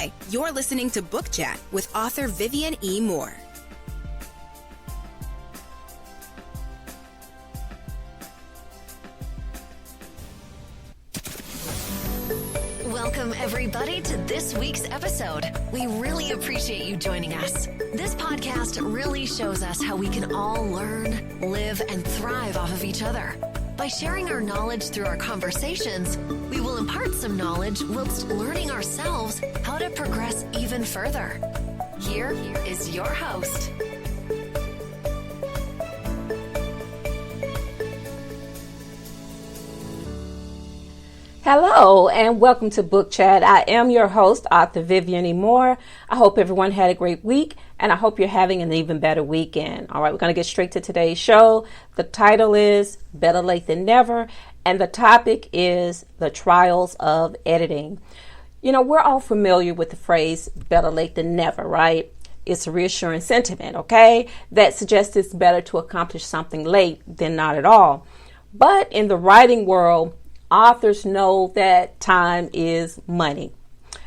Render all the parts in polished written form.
Hi, you're listening to Book Chat with author Vivian E. Moore. Welcome, everybody, to this week's episode. We really appreciate you joining us. This podcast really shows us how we can all learn, live, and thrive off of each other. By sharing our knowledge through our conversations, we will impart some knowledge whilst learning ourselves how to progress even further. Here is your host. Hello and welcome to Book Chat. I am your host, author Vivian E. Moore. I hope everyone had a great week and I hope you're having an even better weekend. All right, we're going to get straight to today's show. The title is Better Late Than Never and the topic is the trials of editing. You know, we're all familiar with the phrase better late than never, right? It's a reassuring sentiment, okay? That suggests it's better to accomplish something late than not at all. But in the writing world, authors know that time is money.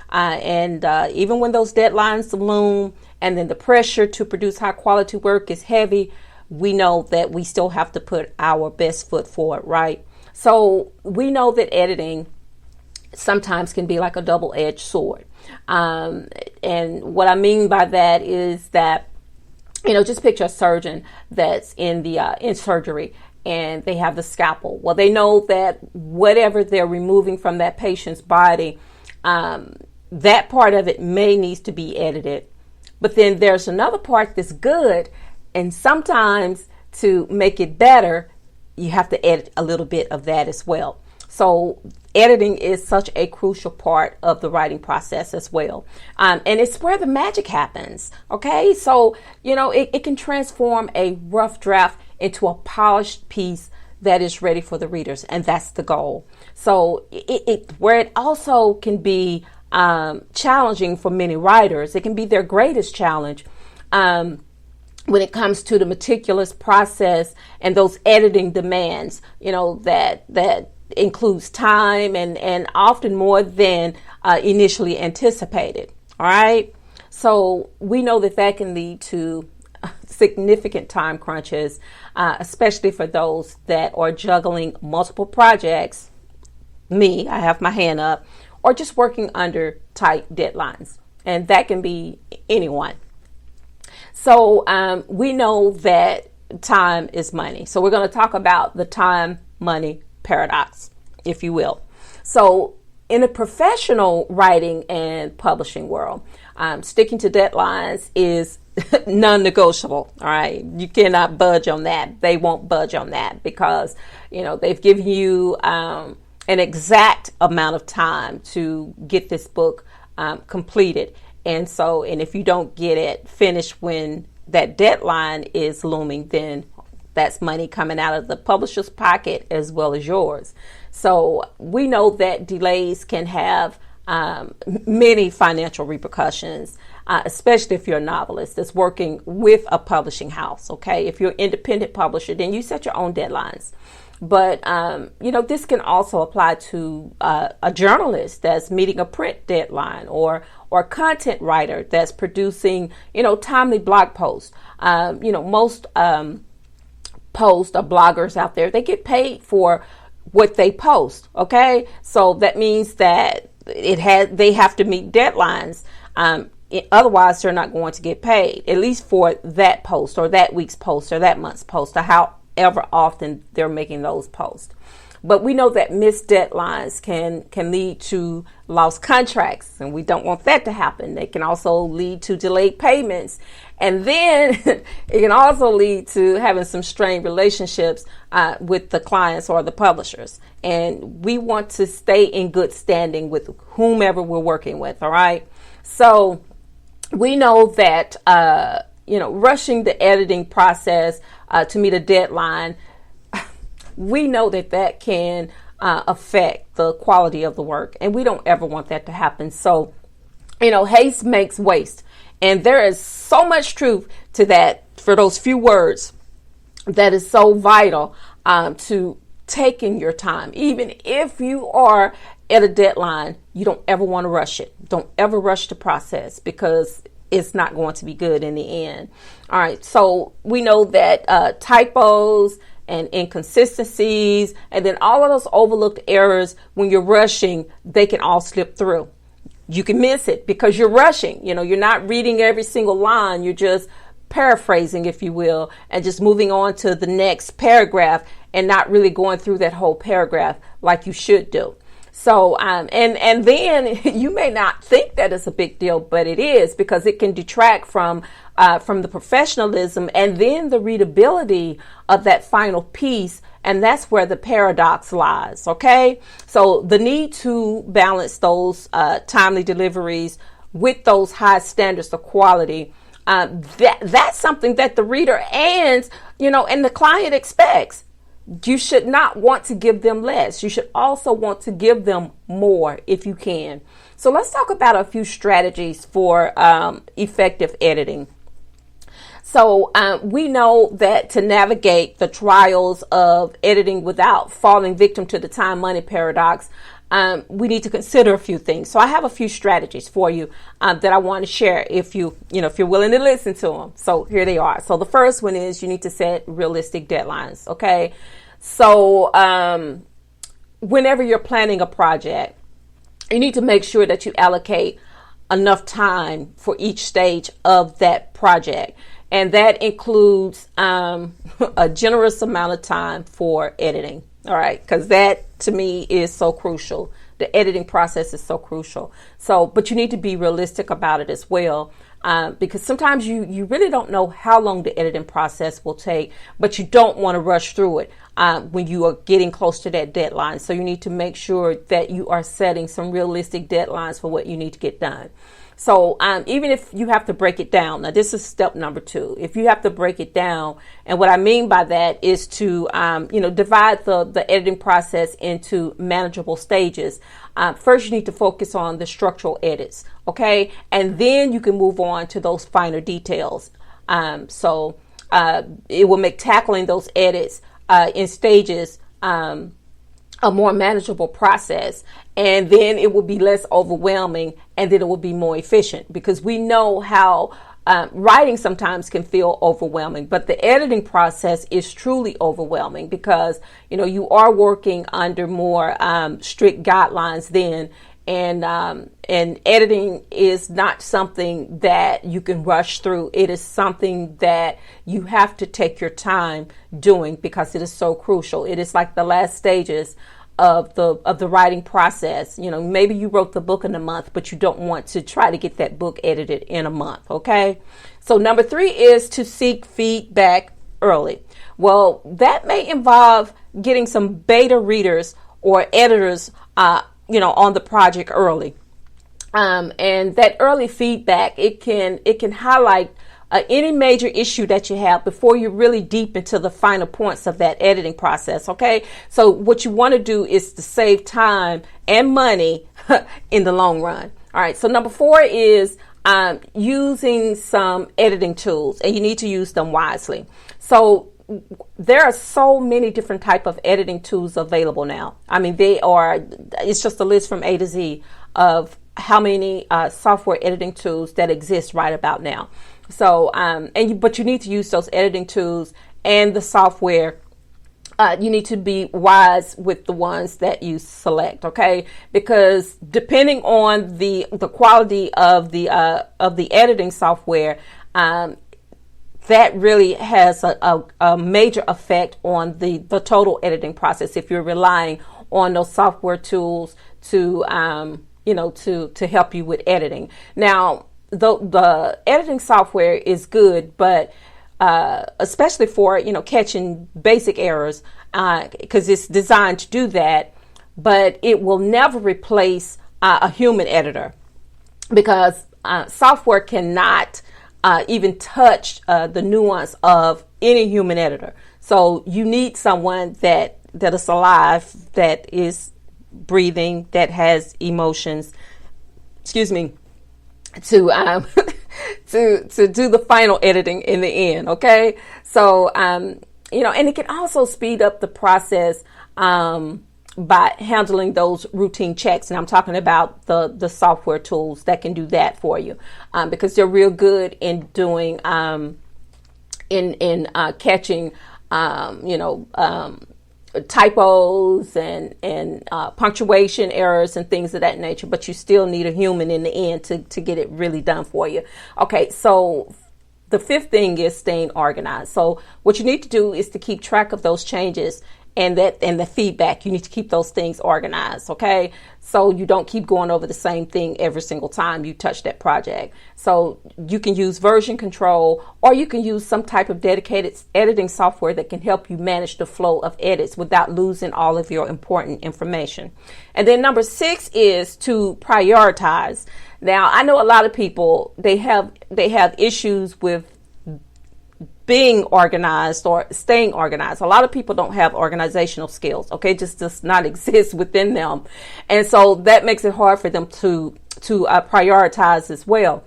And even when those deadlines loom and then the pressure to produce high quality work is heavy, we know that we still have to put our best foot forward, right? So we know that editing sometimes can be like a double-edged sword. And what I mean by that is that, you know, just picture a surgeon that's in surgery and they have the scalpel. Well, they know that whatever they're removing from that patient's body, that part of it may need to be edited. But then there's another part that's good. And sometimes to make it better, you have to edit a little bit of that as well. So editing is such a crucial part of the writing process as well. And it's where the magic happens. Okay, so, you know, it can transform a rough draft into a polished piece that is ready for the readers. And that's the goal. So where it also can be challenging for many writers, it can be their greatest challenge when it comes to the meticulous process and those editing demands, you know, that includes time and often more than initially anticipated. All right. So we know that can lead to significant time crunches, especially for those that are juggling multiple projects. Me, I have my hand up, or just working under tight deadlines. And that can be anyone. So we know that time is money. So we're going to talk about the time money paradox, if you will. So in a professional writing and publishing world, sticking to deadlines is non-negotiable. All right. You cannot budge on that. They won't budge on that because, you know, they've given you an exact amount of time to get this book completed. And if you don't get it finished when that deadline is looming, then that's money coming out of the publisher's pocket as well as yours. So we know that delays can have many financial repercussions, especially if you're a novelist that's working with a publishing house. Okay, if you're an independent publisher, then you set your own deadlines. But you know, this can also apply to a journalist that's meeting a print deadline, or a content writer that's producing, you know, timely blog posts. You know, most posts or bloggers out there, they get paid for what they post. Okay, so that means that they have to meet deadlines. Otherwise, they're not going to get paid, at least for that post or that week's post or that month's post or however often they're making those posts. But we know that missed deadlines can lead to lost contracts, and we don't want that to happen. They can also lead to delayed payments. And then it can also lead to having some strained relationships with the clients or the publishers. And we want to stay in good standing with whomever we're working with, all right? So we know that, you know, rushing the editing process to meet a deadline, we know that can affect the quality of the work, and we don't ever want that to happen. So, you know, haste makes waste, and there is so much truth to that. For those few words, that is so vital to taking your time, even if you are at a deadline, you don't ever want to rush it. Don't ever rush the process because it's not going to be good in the end. All right. So we know that typos and inconsistencies and then all of those overlooked errors, when you're rushing, they can all slip through. You can miss it because you're rushing. You're not reading every single line. You're just paraphrasing, if you will, and just moving on to the next paragraph and not really going through that whole paragraph like you should do. So, and then you may not think that it's a big deal, but it is, because it can detract from the professionalism and then the readability of that final piece. And that's where the paradox lies. Okay. So the need to balance those timely deliveries with those high standards of quality, that's something that the reader and the client expects. You should not want to give them less. You should also want to give them more if you can. So let's talk about a few strategies for effective editing. So we know that to navigate the trials of editing without falling victim to the time money paradox, we need to consider a few things. So I have a few strategies for you that I want to share if you're willing to listen to them. So here they are. So the first one is you need to set realistic deadlines. Okay. So whenever you're planning a project, you need to make sure that you allocate enough time for each stage of that project. And that includes a generous amount of time for editing. All right. Because that to me is so crucial. The editing process is so crucial. So, but you need to be realistic about it as well. Because sometimes you really don't know how long the editing process will take, but you don't want to rush through it when you are getting close to that deadline. So you need to make sure that you are setting some realistic deadlines for what you need to get done. So even if you have to break it down, now this is step number 2. If you have to break it down, and what I mean by that is to divide the editing process into manageable stages. First, you need to focus on the structural edits, okay, and then you can move on to those finer details. So it will make tackling those edits in stages a more manageable process, and then it will be less overwhelming, and then it will be more efficient, because we know how writing sometimes can feel overwhelming, but the editing process is truly overwhelming because you are working under more strict guidelines then, and editing is not something that you can rush through. It is something that you have to take your time doing because it is so crucial. It is like the last stages of the writing process. Maybe you wrote the book in a month, but you don't want to try to get that book edited in a month. Okay. So number 3 is to seek feedback early. Well, that may involve getting some beta readers or editors, on the project early. And that early feedback, it can highlight any major issue that you have before you're really deep into the final points of that editing process. Okay. So what you want to do is to save time and money in the long run. All right. So number 4 is using some editing tools, and you need to use them wisely. So there are so many different type of editing tools available now. I mean, it's just a list from A to Z of how many software editing tools that exist right about now. So, but you need to use those editing tools and the software. You need to be wise with the ones that you select, okay? Because depending on the quality of the editing software, that really has a major effect on the total editing process if you're relying on those software tools to help you with editing. Now, the editing software is good, but especially for catching basic errors, because it's designed to do that, but it will never replace a human editor, because software cannot even touch the nuance of any human editor. So you need someone that is alive, that is breathing, that has emotions, to to do the final editing in the end. Okay. So, and it can also speed up the process, by handling those routine checks. And I'm talking about the software tools that can do that for you, because they're real good in doing catching typos and punctuation errors and things of that nature, but you still need a human in the end to get it really done for you. Okay, so the fifth thing is staying organized. So what you need to do is to keep track of those changes and the feedback. You need to keep those things organized, okay? So you don't keep going over the same thing every single time you touch that project. So you can use version control, or you can use some type of dedicated editing software that can help you manage the flow of edits without losing all of your important information. And then number 6 is to prioritize. Now, I know a lot of people, they have issues with being organized or staying organized. A lot of people don't have organizational skills, okay? Just does not exist within them. And so that makes it hard for them to prioritize as well.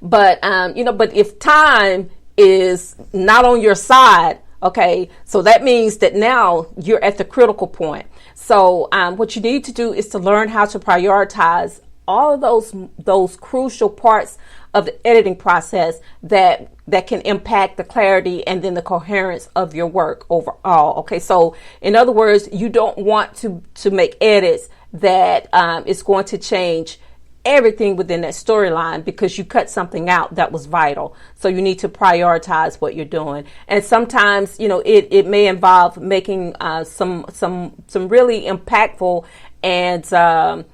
But, but if time is not on your side, okay, so that means that now you're at the critical point. So what you need to do is to learn how to prioritize all of those crucial parts of the editing process that can impact the clarity and then the coherence of your work overall. Okay, so in other words, you don't want to make edits that is going to change everything within that storyline because you cut something out that was vital. So you need to prioritize what you're doing. And sometimes, it may involve making some really impactful and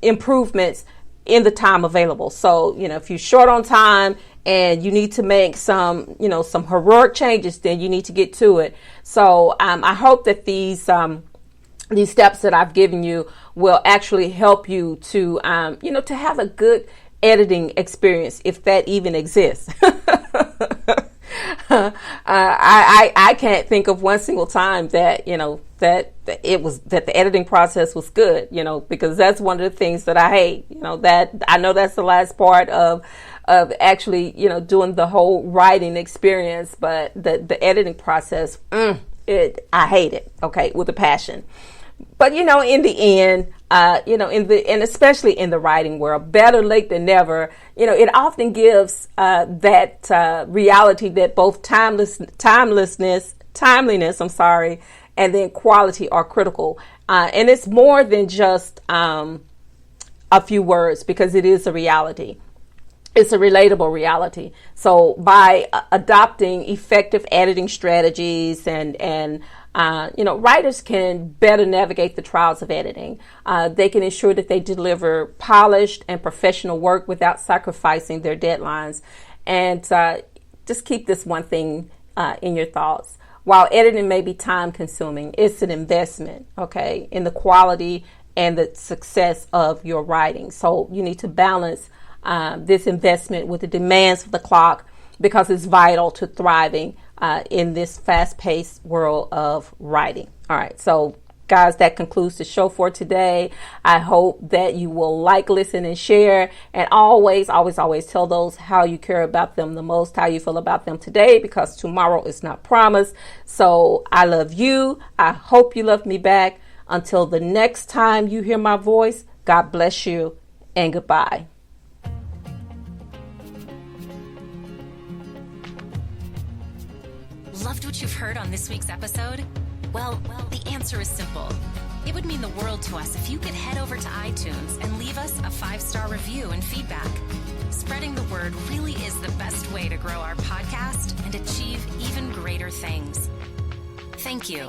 improvements in the time available. So, if you're short on time and you need to make some heroic changes, then you need to get to it. So, I hope that these steps that I've given you will actually help you to have a good editing experience, if that even exists. I can't think of one single time that that the editing process was good, because that's one of the things that I hate. That I know that's the last part of actually doing the whole writing experience, but the editing process, I hate it. Okay, with a passion. But in the end, and especially in the writing world, better late than never. It often gives that reality that both timeliness, and then quality are critical. And it's more than just a few words, because it is a reality. It's a relatable reality. So by adopting effective editing strategies and writers can better navigate the trials of editing. They can ensure that they deliver polished and professional work without sacrificing their deadlines. And just keep this one thing in your thoughts. While editing may be time consuming, it's an investment, okay, in the quality and the success of your writing. So you need to balance this investment with the demands of the clock, because it's vital to thriving in this fast-paced world of writing. All right, so guys, that concludes the show for today. I hope that you will like, listen, and share. And always, always, always tell those how you care about them the most, how you feel about them today, because tomorrow is not promised. So I love you. I hope you love me back. Until the next time you hear my voice, God bless you and goodbye. Loved what you've heard on this week's episode? Well, the answer is simple. It would mean the world to us if you could head over to iTunes and leave us a 5-star review and feedback. Spreading the word really is the best way to grow our podcast and achieve even greater things. Thank you.